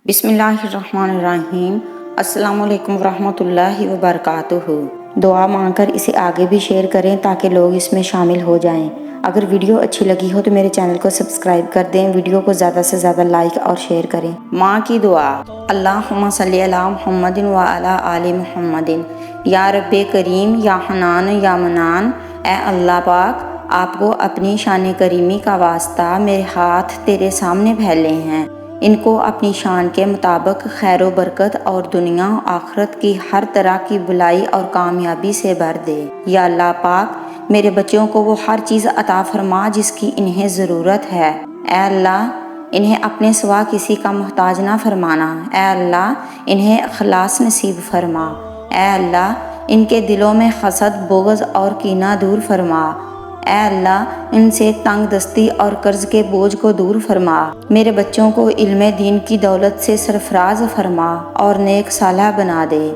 بسم اللہ الرحمن الرحیم۔ السلام علیکم ورحمۃ اللہ وبرکاتہ۔ دعا مانگ کر اسے آگے بھی شیئر کریں تاکہ لوگ اس میں شامل ہو جائیں۔ اگر ویڈیو اچھی لگی ہو تو میرے چینل کو سبسکرائب کر دیں، ویڈیو کو زیادہ سے زیادہ لائک اور شیئر کریں۔ ماں کی دعا۔ اللہم صلی علی محمد وعلی آل محمد۔ یا رب کریم، یا حنان، یا منان، اے اللہ پاک، آپ کو اپنی شان کریمی کا واسطہ میرے ہاتھ تیرے سامنے پھیلے ہیں، ان کو اپنی شان کے مطابق خیر و برکت اور دنیا و آخرت کی ہر طرح کی بلائی اور کامیابی سے بھر دے۔ یا اللہ پاک، میرے بچوں کو وہ ہر چیز عطا فرما جس کی انہیں ضرورت ہے۔ اے اللہ، انہیں اپنے سوا کسی کا محتاج نہ فرمانا۔ اے اللہ، انہیں اخلاص نصیب فرما۔ اے اللہ، ان کے دلوں میں حسد، بغض اور کینہ دور فرما۔ اے اللہ، ان سے تنگ دستی اور قرض کے بوجھ کو دور فرما۔ میرے بچوں کو علم دین کی دولت سے سرفراز فرما اور نیک صالح بنا دے۔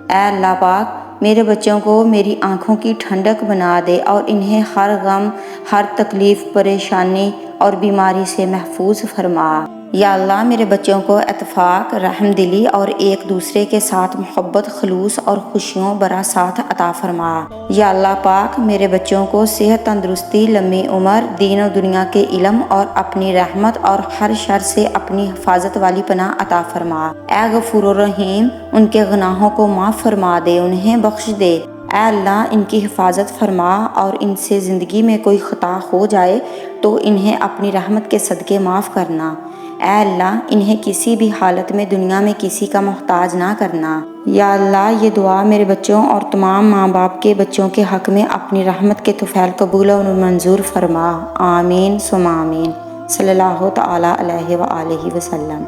اے اللہ پاک، میرے بچوں کو میری آنکھوں کی ٹھنڈک بنا دے اور انہیں ہر غم، ہر تکلیف، پریشانی اور بیماری سے محفوظ فرما۔ یا اللہ، میرے بچوں کو اتفاق، رحم دلی اور ایک دوسرے کے ساتھ محبت، خلوص اور خوشیوں بھرا ساتھ عطا فرما۔ یا اللہ پاک، میرے بچوں کو صحت، تندرستی، لمبی عمر، دین و دنیا کے علم اور اپنی رحمت اور ہر شر سے اپنی حفاظت والی پناہ عطا فرما۔ اے غفور الرحیم، ان کے گناہوں کو معاف فرما دے، انہیں بخش دے۔ اے اللہ، ان کی حفاظت فرما اور ان سے زندگی میں کوئی خطا ہو جائے تو انہیں اپنی رحمت کے صدقے معاف کرنا۔ اے اللہ، انہیں کسی بھی حالت میں دنیا میں کسی کا محتاج نہ کرنا۔ یا اللہ، یہ دعا میرے بچوں اور تمام ماں باپ کے بچوں کے حق میں اپنی رحمت کے طفیل قبول و منظور فرما۔ آمین ثم آمین۔ صلی اللہ تعالیٰ علیہ وآلہ وسلم۔